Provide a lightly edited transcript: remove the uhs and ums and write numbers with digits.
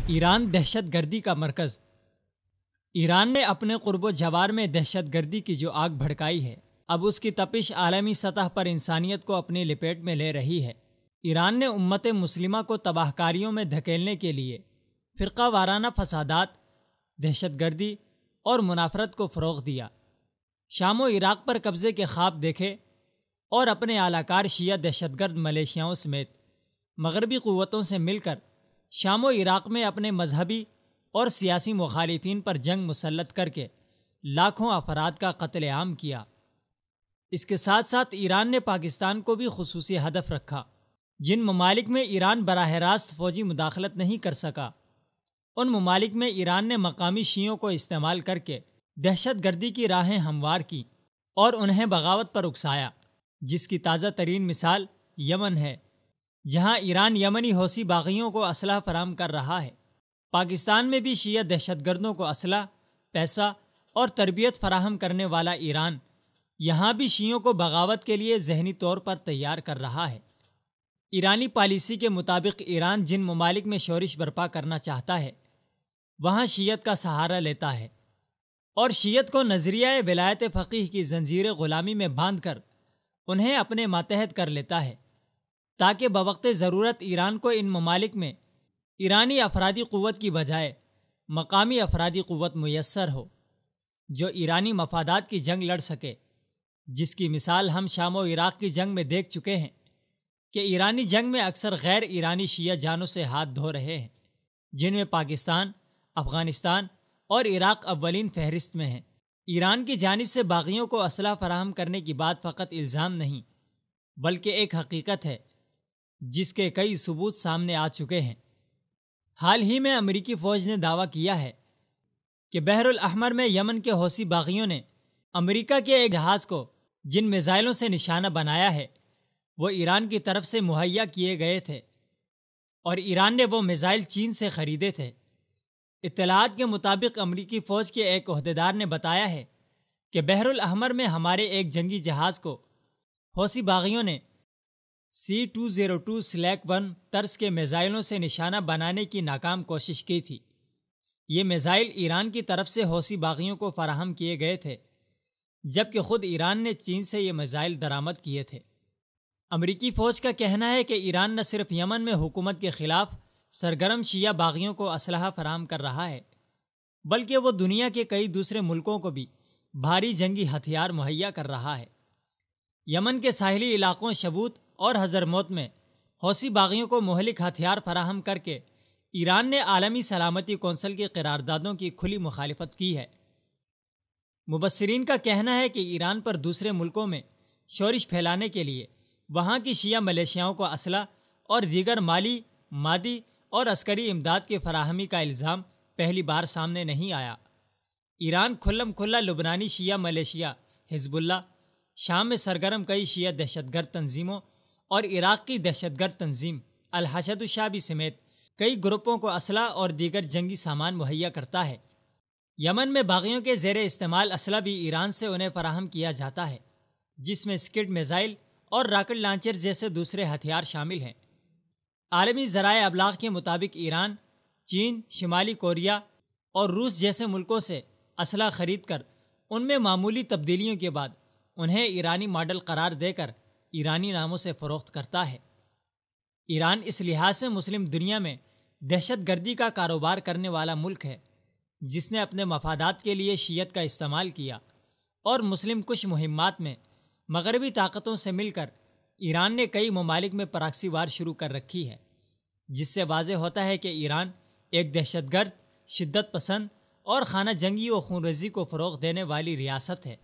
ایران دہشت گردی کا مرکز۔ ایران نے اپنے قرب و جوار میں دہشت گردی کی جو آگ بھڑکائی ہے، اب اس کی تپش عالمی سطح پر انسانیت کو اپنی لپیٹ میں لے رہی ہے۔ ایران نے امت مسلمہ کو تباہ کاریوں میں دھکیلنے کے لیے فرقہ وارانہ فسادات، دہشت گردی اور منافرت کو فروغ دیا۔ شام و عراق پر قبضے کے خواب دیکھے اور اپنے اعلی کار شیعہ دہشت گرد ملیشیاؤں سمیت مغربی قوتوں سے مل کر شام و عراق میں اپنے مذہبی اور سیاسی مخالفین پر جنگ مسلط کر کے لاکھوں افراد کا قتل عام کیا۔ اس کے ساتھ ساتھ ایران نے پاکستان کو بھی خصوصی ہدف رکھا۔ جن ممالک میں ایران براہ راست فوجی مداخلت نہیں کر سکا، ان ممالک میں ایران نے مقامی شیعوں کو استعمال کر کے دہشت گردی کی راہیں ہموار کی اور انہیں بغاوت پر اکسایا، جس کی تازہ ترین مثال یمن ہے، جہاں ایران یمنی حوثی باغیوں کو اسلحہ فراہم کر رہا ہے۔ پاکستان میں بھی شیعہ دہشت گردوں کو اسلحہ، پیسہ اور تربیت فراہم کرنے والا ایران یہاں بھی شیعوں کو بغاوت کے لیے ذہنی طور پر تیار کر رہا ہے۔ ایرانی پالیسی کے مطابق ایران جن ممالک میں شورش برپا کرنا چاہتا ہے، وہاں شیعت کا سہارا لیتا ہے اور شیعت کو نظریہ ولایت فقیہ کی زنجیر غلامی میں باندھ کر انہیں اپنے ماتحت کر لیتا ہے، تاکہ بوقت ضرورت ایران کو ان ممالک میں ایرانی افرادی قوت کی بجائے مقامی افرادی قوت میسر ہو جو ایرانی مفادات کی جنگ لڑ سکے، جس کی مثال ہم شام و عراق کی جنگ میں دیکھ چکے ہیں کہ ایرانی جنگ میں اکثر غیر ایرانی شیعہ جانوں سے ہاتھ دھو رہے ہیں، جن میں پاکستان، افغانستان اور عراق اولین فہرست میں ہیں۔ ایران کی جانب سے باغیوں کو اسلحہ فراہم کرنے کی بات فقط الزام نہیں، بلکہ ایک حقیقت ہے جس کے کئی ثبوت سامنے آ چکے ہیں۔ حال ہی میں امریکی فوج نے دعویٰ کیا ہے کہ بحر الاحمر میں یمن کے حوثی باغیوں نے امریکہ کے ایک جہاز کو جن میزائلوں سے نشانہ بنایا ہے، وہ ایران کی طرف سے مہیا کیے گئے تھے اور ایران نے وہ میزائل چین سے خریدے تھے۔ اطلاعات کے مطابق امریکی فوج کے ایک عہدیدار نے بتایا ہے کہ بحر الاحمر میں ہمارے ایک جنگی جہاز کو حوثی باغیوں نے C-202/1 طرز کے میزائلوں سے نشانہ بنانے کی ناکام کوشش کی تھی۔ یہ میزائل ایران کی طرف سے حوثی باغیوں کو فراہم کیے گئے تھے، جبکہ خود ایران نے چین سے یہ میزائل درآمد کیے تھے۔ امریکی فوج کا کہنا ہے کہ ایران نہ صرف یمن میں حکومت کے خلاف سرگرم شیعہ باغیوں کو اسلحہ فراہم کر رہا ہے، بلکہ وہ دنیا کے کئی دوسرے ملکوں کو بھی بھاری جنگی ہتھیار مہیا کر رہا ہے۔ یمن کے ساحلی علاقوں شبوت اور حضرموت میں حوثی باغیوں کو مہلک ہتھیار فراہم کر کے ایران نے عالمی سلامتی کونسل کی قراردادوں کی کھلی مخالفت کی ہے۔ مبصرین کا کہنا ہے کہ ایران پر دوسرے ملکوں میں شورش پھیلانے کے لیے وہاں کی شیعہ ملیشیاؤں کو اسلحہ اور دیگر مالی، مادی اور عسکری امداد کی فراہمی کا الزام پہلی بار سامنے نہیں آیا۔ ایران کھلم کھلا لبنانی شیعہ ملیشیا حزب اللہ، شام میں سرگرم کئی شیعہ دہشت گرد تنظیموں اور عراق کی دہشت گرد تنظیم الحشد الشعبی سمیت کئی گروپوں کو اسلحہ اور دیگر جنگی سامان مہیا کرتا ہے۔ یمن میں باغیوں کے زیر استعمال اسلحہ بھی ایران سے انہیں فراہم کیا جاتا ہے، جس میں اسکڈ میزائل اور راکٹ لانچر جیسے دوسرے ہتھیار شامل ہیں۔ عالمی ذرائع ابلاغ کے مطابق ایران، چین، شمالی کوریا اور روس جیسے ملکوں سے اسلحہ خرید کر ان میں معمولی تبدیلیوں کے بعد انہیں ایرانی ماڈل قرار دے کر ایرانی ناموں سے فروخت کرتا ہے۔ ایران اس لحاظ سے مسلم دنیا میں دہشت گردی کا کاروبار کرنے والا ملک ہے، جس نے اپنے مفادات کے لیے شیعت کا استعمال کیا اور مسلم کش مہمات میں مغربی طاقتوں سے مل کر ایران نے کئی ممالک میں پراکسی وار شروع کر رکھی ہے، جس سے واضح ہوتا ہے کہ ایران ایک دہشت گرد، شدت پسند اور خانہ جنگی و خونریزی کو فروغ دینے والی ریاست ہے۔